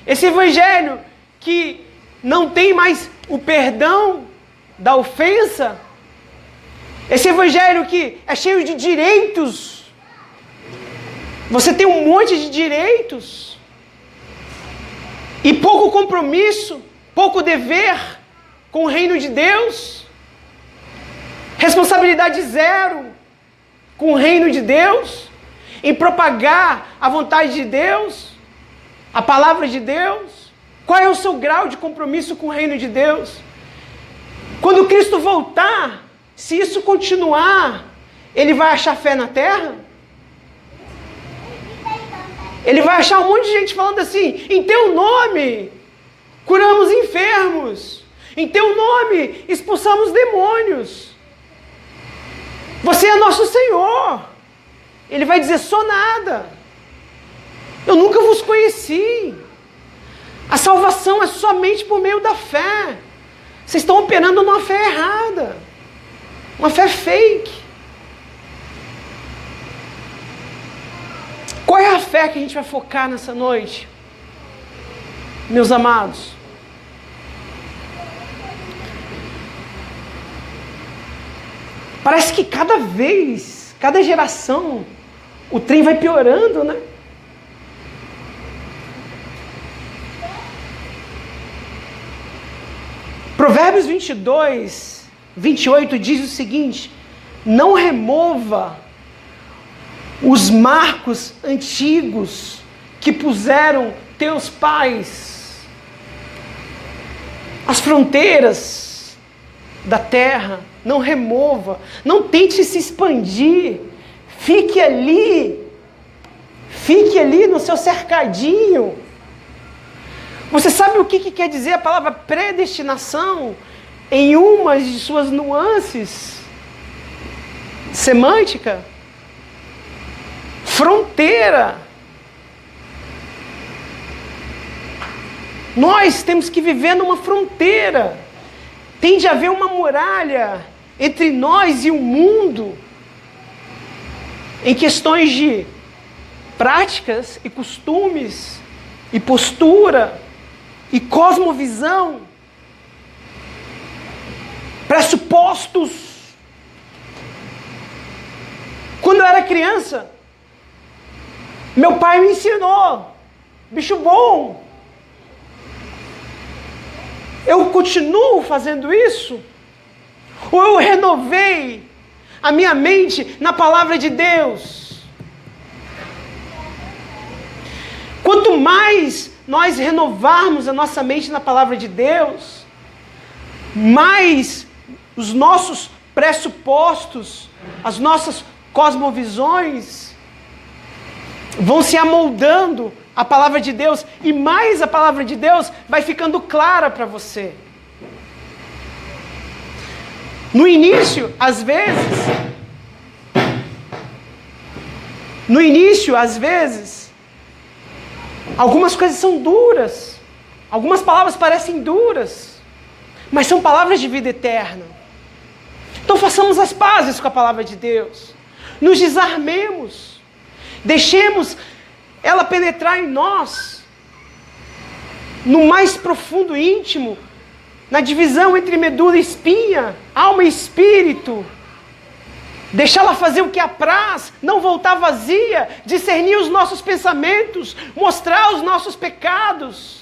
esse evangelho que não tem mais o perdão da ofensa, esse evangelho que é cheio de direitos, você tem um monte de direitos, e pouco compromisso, pouco dever com o reino de Deus, responsabilidade zero com o reino de Deus. em propagar a vontade de Deus, a palavra de Deus? Qual é o seu grau de compromisso com o reino de Deus? Quando Cristo voltar, se isso continuar, Ele vai achar fé na terra? Ele vai achar um monte de gente falando assim: em teu nome curamos enfermos, em teu nome expulsamos demônios, você é nosso Senhor. Ele vai dizer: sou nada, eu nunca vos conheci. A salvação é somente por meio da fé. Vocês estão operando numa fé errada, uma fé fake. Qual é a fé que a gente vai focar nessa noite, meus amados? Parece que cada vez, cada geração, o trem vai piorando, né? Provérbios 22, 28 diz o seguinte: não remova os marcos antigos que puseram teus pais, as fronteiras da terra, não remova, não tente se expandir, fique ali no seu cercadinho. Você sabe o que quer dizer a palavra predestinação em uma de suas nuances semântica? Fronteira. Nós temos que viver numa fronteira. Tem de haver uma muralha entre nós e o mundo em questões de práticas e costumes e postura e cosmovisão, pressupostos. Quando eu era criança, meu pai me ensinou, bicho bom. Eu continuo fazendo isso? Ou eu renovei a minha mente na palavra de Deus? Quanto mais nós renovarmos a nossa mente na palavra de Deus, mais os nossos pressupostos, as nossas cosmovisões vão se amoldando à palavra de Deus, e mais a palavra de Deus vai ficando clara para você. No início, às vezes, algumas coisas são duras, algumas palavras parecem duras, mas são palavras de vida eterna. Então façamos as pazes com a palavra de Deus, nos desarmemos, deixemos ela penetrar em nós, no mais profundo íntimo, na divisão entre medula e espinha, alma e espírito. Deixá-la fazer o que apraz, não voltar vazia, discernir os nossos pensamentos, mostrar os nossos pecados,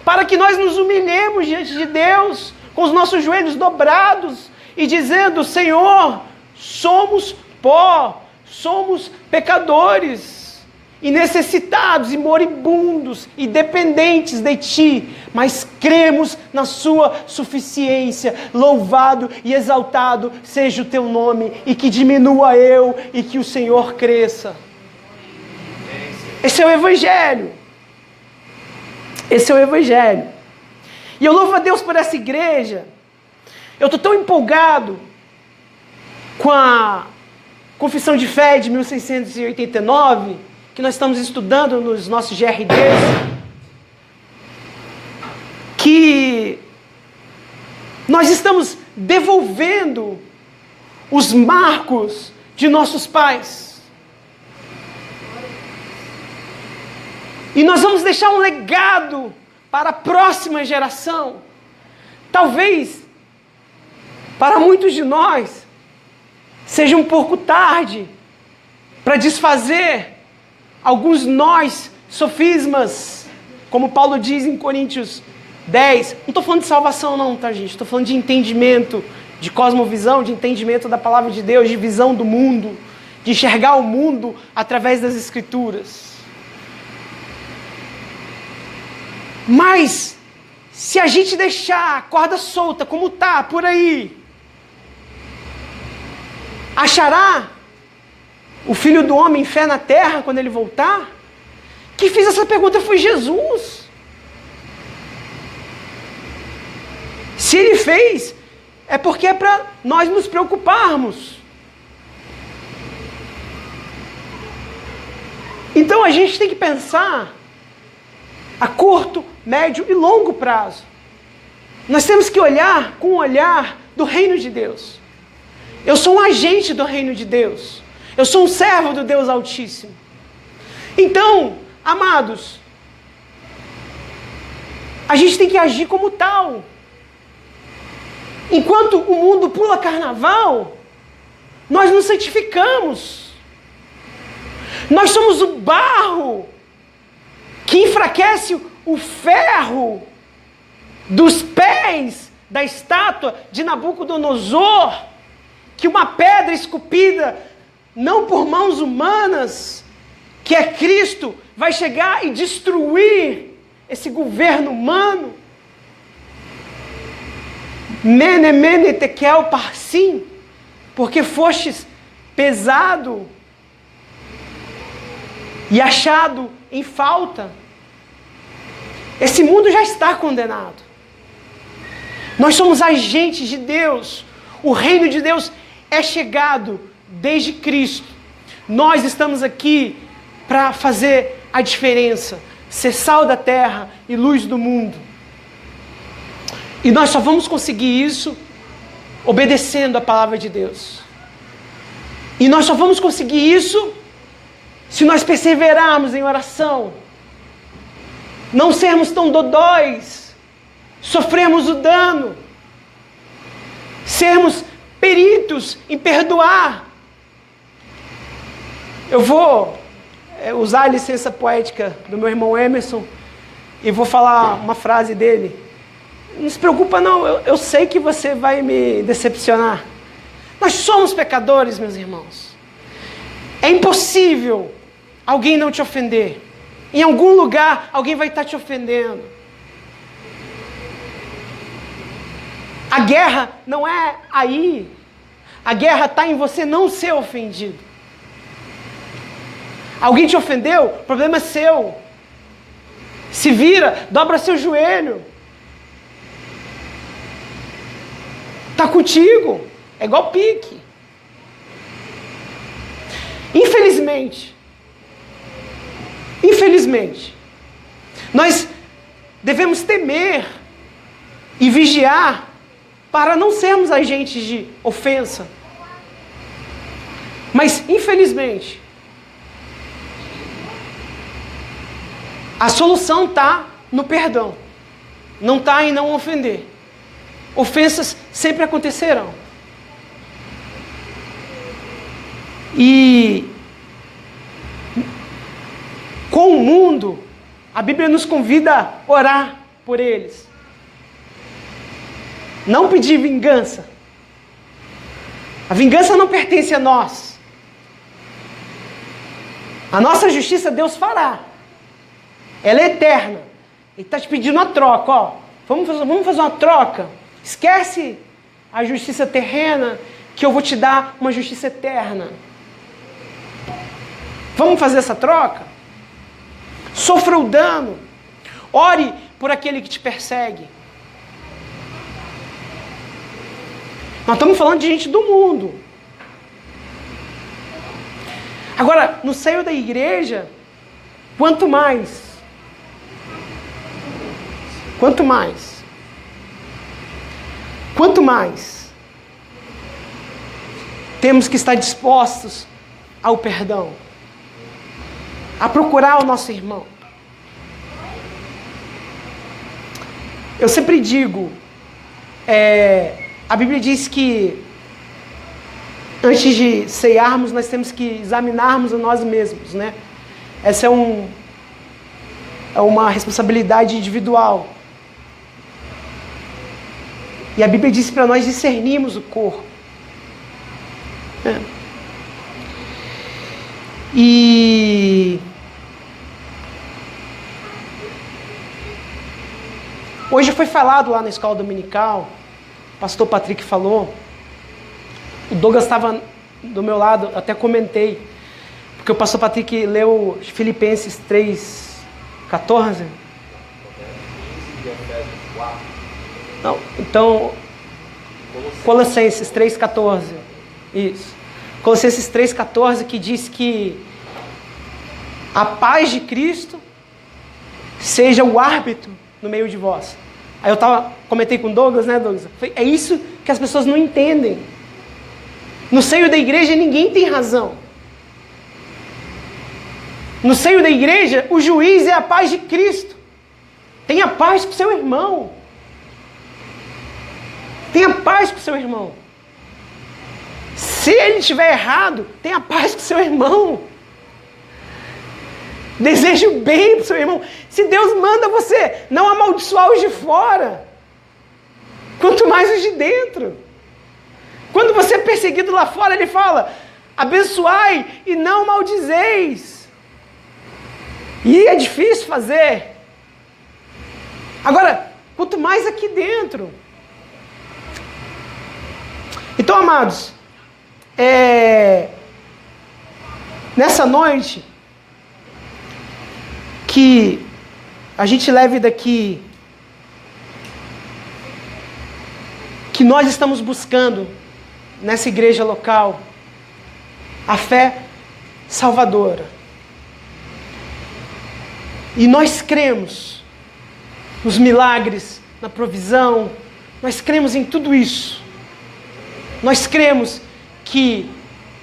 para que nós nos humilhemos diante de Deus, com os nossos joelhos dobrados, e dizendo: Senhor, somos pó, somos pecadores, e necessitados, e moribundos, e dependentes de Ti, mas cremos na Sua suficiência. Louvado e exaltado seja o Teu nome, e que diminua eu, e que o Senhor cresça. Esse é o Evangelho. Esse é o Evangelho. E eu louvo a Deus por essa igreja. Eu estou tão empolgado com a Confissão de Fé de 1689, que nós estamos estudando nos nossos GRDs, que nós estamos devolvendo os marcos de nossos pais. E nós vamos deixar um legado para a próxima geração. Talvez, para muitos de nós, seja um pouco tarde para desfazer alguns nós, sofismas, como Paulo diz em Coríntios 10. Não estou falando de salvação não, tá, gente? Estou falando de entendimento, de cosmovisão, de entendimento da palavra de Deus, de visão do mundo, de enxergar o mundo através das Escrituras. Mas, se a gente deixar a corda solta como está por aí, achará o Filho do Homem fé na terra quando ele voltar? Quem fez essa pergunta foi Jesus. Se ele fez, é porque é para nós nos preocuparmos. Então a gente tem que pensar a curto, médio e longo prazo. Nós temos que olhar com o olhar do reino de Deus. Eu sou um agente do reino de Deus. Eu sou um servo do Deus Altíssimo. Então, amados, a gente tem que agir como tal. Enquanto o mundo pula carnaval, nós nos santificamos. Nós somos o barro que enfraquece o ferro dos pés da estátua de Nabucodonosor, que uma pedra esculpida, não por mãos humanas, que é Cristo, vai chegar e destruir esse governo humano. Mene, mene, tekel, parsim, porque fostes pesado e achado em falta. Esse mundo já está condenado. Nós somos agentes de Deus. O reino de Deus é chegado desde Cristo. Nós estamos aqui para fazer a diferença, ser sal da terra e luz do mundo. E nós só vamos conseguir isso obedecendo a palavra de Deus. E nós só vamos conseguir isso se nós perseverarmos em oração, não sermos tão dodóis, sofrermos o dano, sermos peritos em perdoar. Eu vou usar a licença poética do meu irmão Emerson e vou falar uma frase dele. Não se preocupa não, eu sei que você vai me decepcionar. Nós somos pecadores, meus irmãos. É impossível alguém não te ofender. Em algum lugar, alguém vai estar te ofendendo. A guerra não é aí. A guerra está em você não ser ofendido. Alguém te ofendeu? O problema é seu. Se vira, dobra seu joelho. Está contigo. É igual pique. Infelizmente, nós devemos temer e vigiar para não sermos agentes de ofensa. Mas, infelizmente, a solução está no perdão. Não está em não ofender. Ofensas sempre acontecerão. E com o mundo, a Bíblia nos convida a orar por eles. Não pedir vingança. A vingança não pertence a nós. A nossa justiça Deus fará. Ela é eterna. Ele está te pedindo uma troca. Ó. Vamos fazer uma troca. Esquece a justiça terrena, que eu vou te dar uma justiça eterna. Vamos fazer essa troca? Sofra o dano. Ore por aquele que te persegue. Nós estamos falando de gente do mundo. Agora, no seio da igreja, quanto mais temos que estar dispostos ao perdão, a procurar o nosso irmão. Eu sempre digo, a Bíblia diz que antes de ceiarmos, nós temos que examinarmos a nós mesmos, né? Essa é uma responsabilidade individual. E a Bíblia diz para nós discernirmos o corpo. E hoje foi falado lá na escola dominical, o pastor Patrick falou, o Douglas estava do meu lado, até comentei, porque o pastor Patrick leu Filipenses 3:14. Não, então, Colossenses 3:14. Isso. Colossenses 3:14, que diz que a paz de Cristo seja o árbitro no meio de vós. Aí eu comentei com o Douglas, né, Douglas? É isso que as pessoas não entendem. No seio da igreja ninguém tem razão. No seio da igreja, o juiz é a paz de Cristo. Tenha paz com seu irmão. Tenha paz com seu irmão. Se ele estiver errado, tenha paz com seu irmão. Deseje o bem para o seu irmão. Se Deus manda você não amaldiçoar os de fora, quanto mais os de dentro. Quando você é perseguido lá fora, ele fala: abençoai e não maldizeis. E é difícil fazer. Agora, quanto mais aqui dentro. Então, amados, nessa noite, que a gente leve daqui, que nós estamos buscando nessa igreja local, a fé salvadora. E nós cremos nos milagres, na provisão, nós cremos em tudo isso. Nós cremos que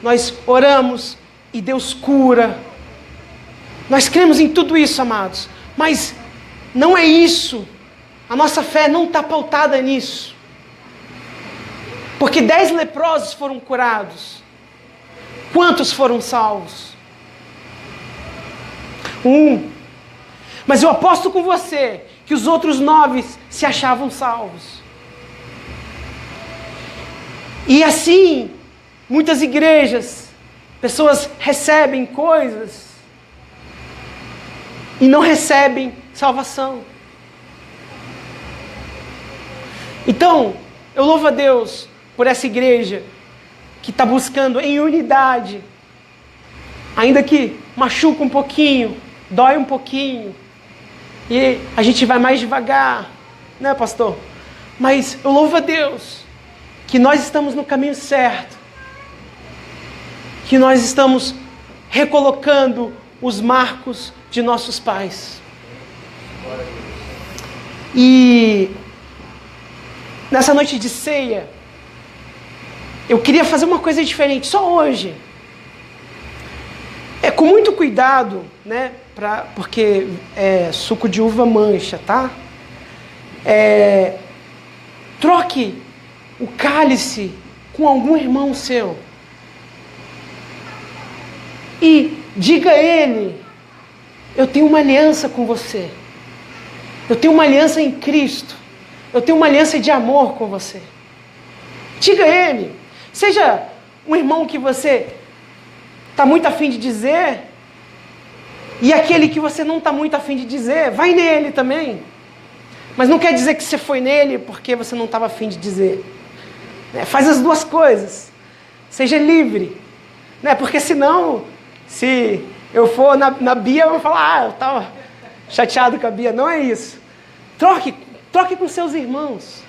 nós oramos e Deus cura. Nós cremos em tudo isso, amados. Mas não é isso. A nossa fé não está pautada nisso. Porque 10 leprosos foram curados. Quantos foram salvos? 1. Mas eu aposto com você que os outros 9 se achavam salvos. E assim, muitas igrejas, pessoas recebem coisas e não recebem salvação. Então, eu louvo a Deus por essa igreja que está buscando em unidade, ainda que machuca um pouquinho, dói um pouquinho, e a gente vai mais devagar, né, pastor? Mas eu louvo a Deus que nós estamos no caminho certo, que nós estamos recolocando os marcos de nossos pais. E nessa noite de ceia, eu queria fazer uma coisa diferente, só hoje. Com muito cuidado, né? Porque suco de uva mancha, tá? Troque o cálice com algum irmão seu. E diga a ele: eu tenho uma aliança com você. Eu tenho uma aliança em Cristo. Eu tenho uma aliança de amor com você. Diga a ele. Seja um irmão que você está muito afim de dizer, e aquele que você não está muito afim de dizer, vai nele também. Mas não quer dizer que você foi nele porque você não estava afim de dizer. Faz as duas coisas. Seja livre. Porque senão, se eu for na Bia, eu vou falar: eu estava chateado com a Bia. Não é isso. Troque com seus irmãos.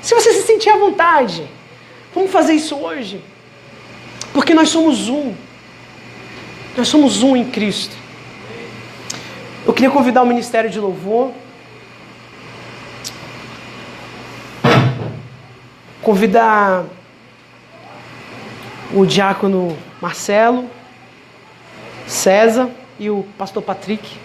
Se você se sentir à vontade, vamos fazer isso hoje. Porque nós somos um. Nós somos um em Cristo. Eu queria convidar o Ministério de Louvor. Convidar o diácono Marcelo, César e o pastor Patrick.